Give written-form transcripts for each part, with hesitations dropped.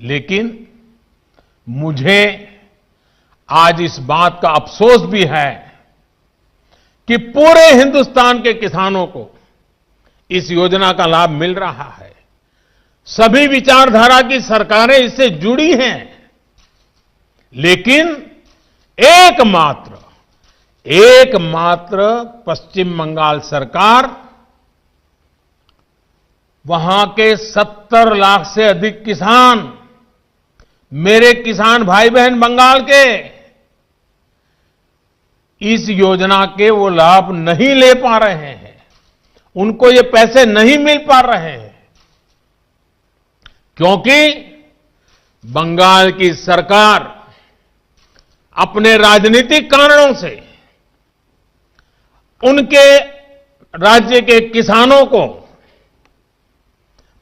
लेकिन मुझे आज इस बात का अफसोस भी है कि पूरे हिंदुस्तान के किसानों को इस योजना का लाभ मिल रहा है। सभी विचारधारा की सरकारें इससे जुड़ी हैं, लेकिन एकमात्र पश्चिम बंगाल सरकार वहां के 70 लाख से अधिक किसान, मेरे किसान भाई बहन बंगाल के, इस योजना के वो लाभ नहीं ले पा रहे हैं, उनको ये पैसे नहीं मिल पा रहे हैं, क्योंकि बंगाल की सरकार अपने राजनीतिक कारणों से उनके राज्य के किसानों को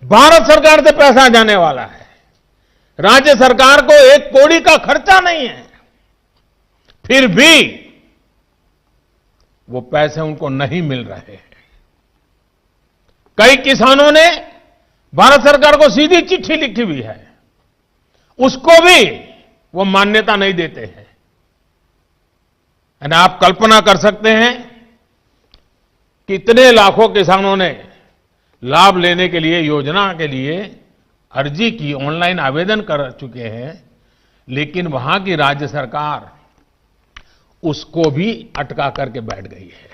भारत सरकार से पैसा जाने वाला है, राज्य सरकार को एक कौड़ी का खर्चा नहीं है, फिर भी वो पैसे उनको नहीं मिल रहे हैं। कई किसानों ने भारत सरकार को सीधी चिट्ठी लिखी हुई है, उसको भी वो मान्यता नहीं देते हैं। यानी आप कल्पना कर सकते हैं कितने लाखों किसानों ने लाभ लेने के लिए, योजना के लिए अर्जी की, ऑनलाइन आवेदन कर चुके हैं, लेकिन वहां की राज्य सरकार उसको भी अटका करके बैठ गई है।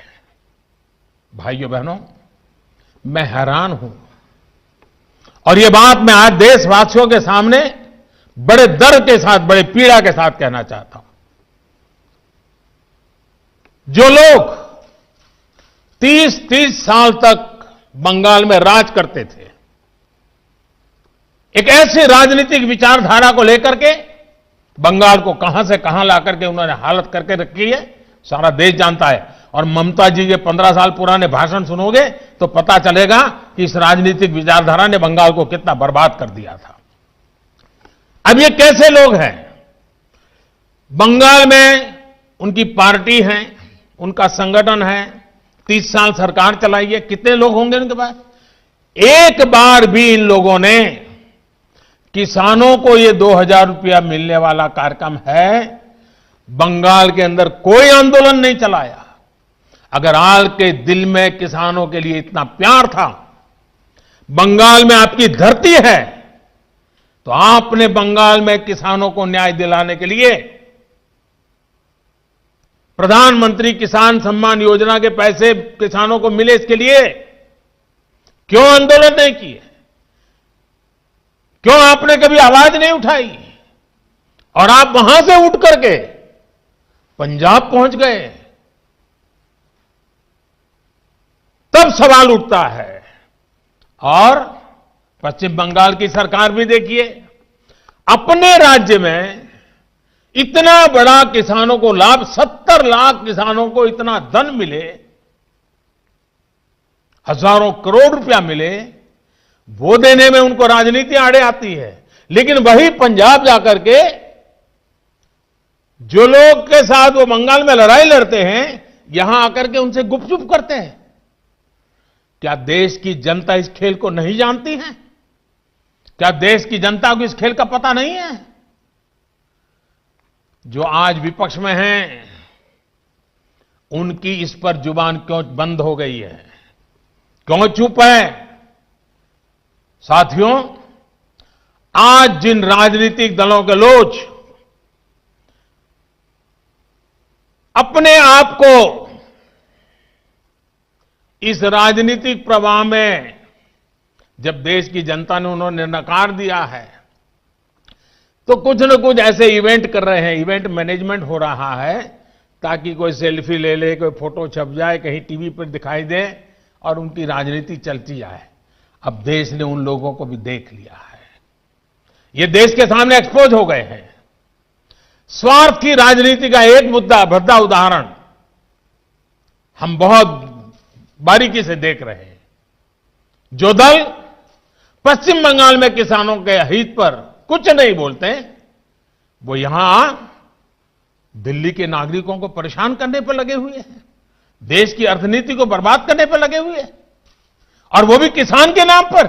भाइयों बहनों, मैं हैरान हूं और ये बात मैं आज देशवासियों के सामने बड़े दर्द के साथ, बड़े पीड़ा के साथ कहना चाहता हूं। जो लोग 30-30 साल तक बंगाल में राज करते थे, एक ऐसी राजनीतिक विचारधारा को लेकर के बंगाल को कहां से कहां ला करके उन्होंने हालत करके रखी है, सारा देश जानता है। और ममता जी के 15 साल पुराने भाषण सुनोगे तो पता चलेगा कि इस राजनीतिक विचारधारा ने बंगाल को कितना बर्बाद कर दिया था। अब ये कैसे लोग हैं? बंगाल में उनकी पार्टी है, उनका संगठन है, 30 साल सरकार चलाई है, कितने लोग होंगे उनके पास? एक बार भी इन लोगों ने किसानों को ये 2000 रुपया मिलने वाला कार्यक्रम है, बंगाल के अंदर कोई आंदोलन नहीं चलाया। अगर आज के दिल में किसानों के लिए इतना प्यार था, बंगाल में आपकी धरती है, तो आपने बंगाल में किसानों को न्याय दिलाने के लिए प्रधानमंत्री किसान सम्मान योजना के पैसे किसानों को मिले, इसके लिए क्यों आंदोलन नहीं किए? क्यों आपने कभी आवाज नहीं उठाई? और आप वहां से उठ करके पंजाब पहुंच गए, तब सवाल उठता है। और पश्चिम बंगाल की सरकार भी देखिए, अपने राज्य में इतना बड़ा किसानों को लाभ, 70 लाख किसानों को इतना धन मिले, हजारों करोड़ रुपया मिले, वो देने में उनको राजनीति आड़े आती है। लेकिन वही पंजाब जाकर के जो लोग के साथ वो बंगाल में लड़ाई लड़ते हैं, यहां आकर के उनसे गुपचुप करते हैं। क्या देश की जनता इस खेल को नहीं जानती है? क्या देश की जनता को इस खेल का पता नहीं है? जो आज विपक्ष में हैं, उनकी इस पर जुबान क्यों बंद हो गई है, क्यों चुप है? साथियों, आज जिन राजनीतिक दलों के लोग अपने आप को इस राजनीतिक प्रवाह में, जब देश की जनता ने उन्होंने नकार दिया है, तो कुछ न कुछ ऐसे इवेंट कर रहे हैं, इवेंट मैनेजमेंट हो रहा है, ताकि कोई सेल्फी ले ले, कोई फोटो छप जाए, कहीं टीवी पर दिखाई दे और उनकी राजनीति चलती जाए। अब देश ने उन लोगों को भी देख लिया है, ये देश के सामने एक्सपोज हो गए हैं। स्वार्थ की राजनीति का एक भद्दा उदाहरण हम बहुत बारीकी से देख रहे हैं। जो दल पश्चिम बंगाल में किसानों के हित पर कुछ नहीं बोलते, वो यहां दिल्ली के नागरिकों को परेशान करने पर लगे हुए हैं, देश की अर्थनीति को बर्बाद करने पर लगे हुए हैं, और वो भी किसान के नाम पर।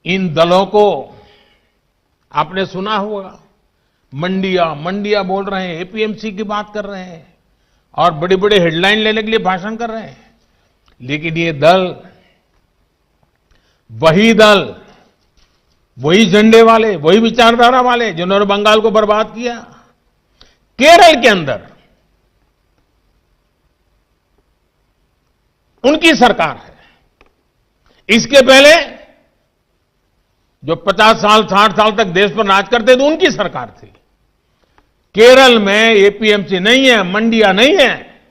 इन दलों को आपने सुना होगा, मंडिया मंडिया बोल रहे हैं, एपीएमसी की बात कर रहे हैं और बड़े बड़े हेडलाइन लेने के लिए भाषण कर रहे हैं। लेकिन ये दल, वही झंडे वाले, वही विचारधारा वाले जिन्होंने बंगाल को बर्बाद किया। केरल के अंदर उनकी सरकार है। इसके पहले जो 50 साल 60 साल तक देश पर राज करते थे, उनकी सरकार थी। केरल में एपीएमसी नहीं है, मंडिया नहीं है।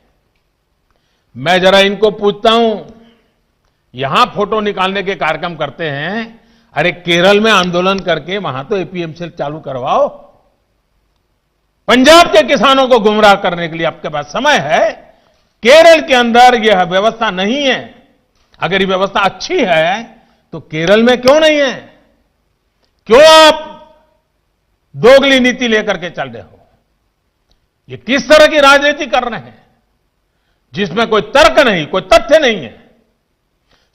मैं जरा इनको पूछता हूं, यहां फोटो निकालने के कार्यक्रम करते हैं, अरे केरल में आंदोलन करके वहां तो एपीएमसी चालू करवाओ। पंजाब के किसानों को गुमराह करने के लिए आपके पास समय है। केरल के अंदर यह व्यवस्था नहीं है। अगर ये व्यवस्था अच्छी है तो केरल में क्यों नहीं है? क्यों आप दोगली नीति लेकर के चल रहे हो? ये किस तरह की राजनीति कर रहे हैं जिसमें कोई तर्क नहीं, कोई तथ्य नहीं है।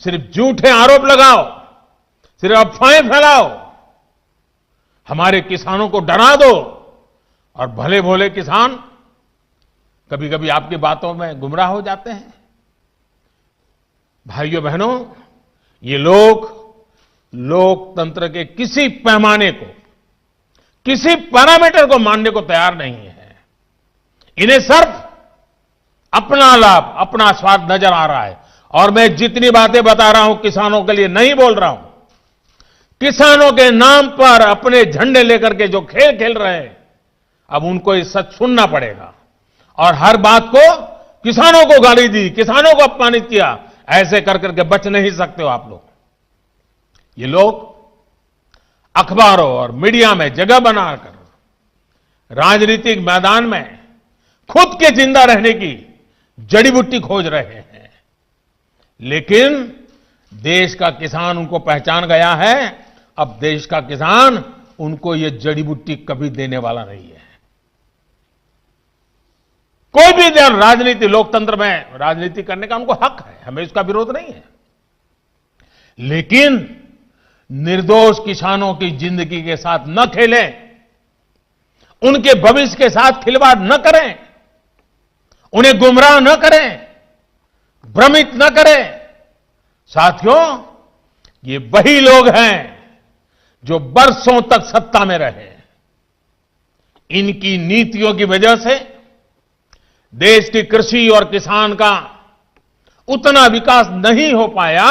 सिर्फ झूठे आरोप लगाओ, सिर्फ अफवाहें फैलाओ, हमारे किसानों को डरा दो और भले भोले किसान कभी कभी आपकी बातों में गुमराह हो जाते हैं। भाइयों बहनों, ये लोग लोकतंत्र के किसी पैमाने को, किसी पैरामीटर को मानने को तैयार नहीं है। इन्हें सिर्फ अपना लाभ, अपना स्वार्थ नजर आ रहा है। और मैं जितनी बातें बता रहा हूं किसानों के लिए नहीं बोल रहा हूं। किसानों के नाम पर अपने झंडे लेकर के जो खेल खेल रहे हैं, अब उनको ये सच सुनना पड़ेगा। और हर बात को किसानों को गाली दी, किसानों को अपमानित किया, ऐसे कर करके बच नहीं सकते हो आप लोग। ये लोग अखबारों और मीडिया में जगह बनाकर राजनीतिक मैदान में खुद के जिंदा रहने की जड़ी बूटी खोज रहे हैं। लेकिन देश का किसान उनको पहचान गया है। अब देश का किसान उनको ये जड़ी बूटी कभी देने वाला नहीं है। कोई भी राजनीति, लोकतंत्र में राजनीति करने का उनको हक है, हमें इसका विरोध नहीं है। लेकिन निर्दोष किसानों की जिंदगी के साथ न खेलें, उनके भविष्य के साथ खिलवाड़ न करें, उन्हें गुमराह न करें, भ्रमित न करें। साथियों, ये वही लोग हैं जो बरसों तक सत्ता में रहे। इनकी नीतियों की वजह से देश की कृषि और किसान का उतना विकास नहीं हो पाया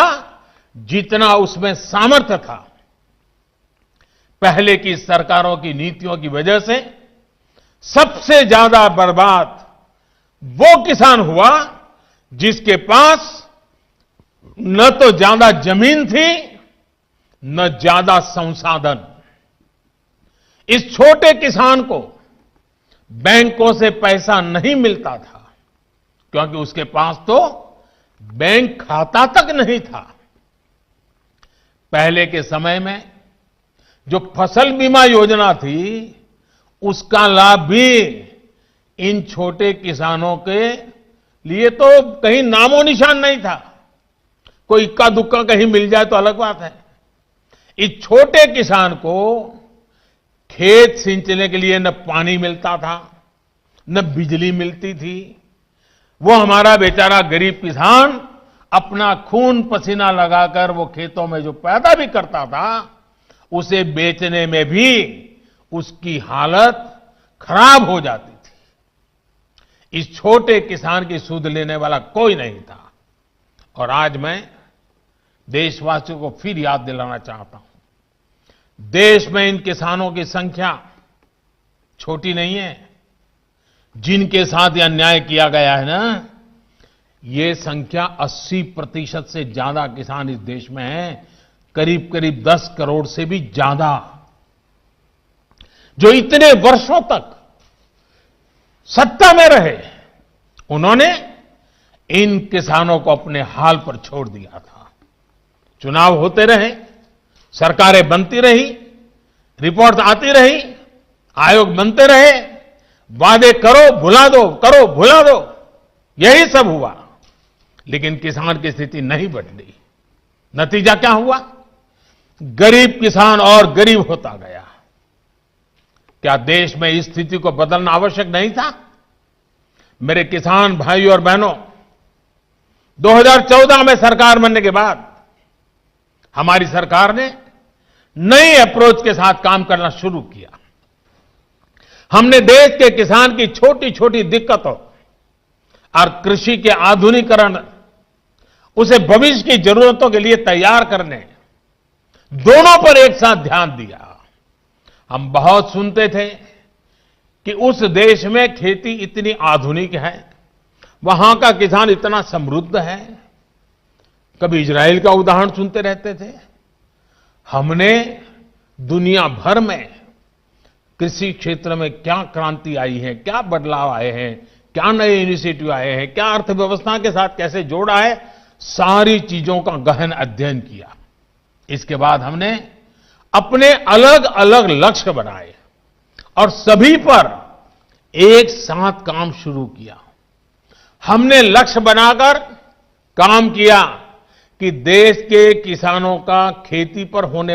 जितना उसमें सामर्थ्य था। पहले की सरकारों की नीतियों की वजह से सबसे ज्यादा बर्बाद वो किसान हुआ जिसके पास न तो ज्यादा जमीन थी, न ज्यादा संसाधन। इस छोटे किसान को बैंकों से पैसा नहीं मिलता था क्योंकि उसके पास तो बैंक खाता तक नहीं था। पहले के समय में जो फसल बीमा योजना थी, उसका लाभ भी इन छोटे किसानों के लिए तो कहीं नामो निशान नहीं था। कोई इक्का दुक्का कहीं मिल जाए तो अलग बात है। इस छोटे किसान को खेत सिंचने के लिए न पानी मिलता था, न बिजली मिलती थी। वो हमारा बेचारा गरीब किसान अपना खून पसीना लगाकर वो खेतों में जो पैदा भी करता था, उसे बेचने में भी उसकी हालत खराब हो जाती थी। इस छोटे किसान की सुध लेने वाला कोई नहीं था। और आज मैं देशवासियों को फिर याद दिलाना चाहता हूं, देश में इन किसानों की संख्या छोटी नहीं है। जिनके साथ यह अन्याय किया गया है ना, ये संख्या 80% से ज्यादा किसान इस देश में हैं, करीब करीब 10 करोड़ से भी ज्यादा, जो इतने वर्षों तक सत्ता में रहे। उन्होंने इन किसानों को अपने हाल पर छोड़ दिया था। चुनाव होते रहे, सरकारें बनती रही, रिपोर्ट आती रही, आयोग बनते रहे, वादे करो भुला दो, करो भुला दो, यही सब हुआ। लेकिन किसान की स्थिति नहीं बदली। नतीजा क्या हुआ? गरीब किसान और गरीब होता गया। क्या देश में इस स्थिति को बदलना आवश्यक नहीं था? मेरे किसान भाइयों और बहनों, 2014 में सरकार बनने के बाद हमारी सरकार ने नई अप्रोच के साथ काम करना शुरू किया। हमने देश के किसान की छोटी छोटी दिक्कतों और कृषि के आधुनिकीकरण, उसे भविष्य की जरूरतों के लिए तैयार करने, दोनों पर एक साथ ध्यान दिया। हम बहुत सुनते थे कि उस देश में खेती इतनी आधुनिक है, वहां का किसान इतना समृद्ध है। कभी इजराइल का उदाहरण सुनते रहते थे। हमने दुनिया भर में कृषि क्षेत्र में क्या क्रांति आई है, क्या बदलाव आए हैं, क्या नए इनिशिएटिव आए हैं, क्या अर्थव्यवस्था के साथ कैसे जोड़ा है, सारी चीजों का गहन अध्ययन किया। इसके बाद हमने अपने अलग अलग लक्ष्य बनाए और सभी पर एक साथ काम शुरू किया। हमने लक्ष्य बनाकर काम किया कि देश के किसानों का खेती पर होने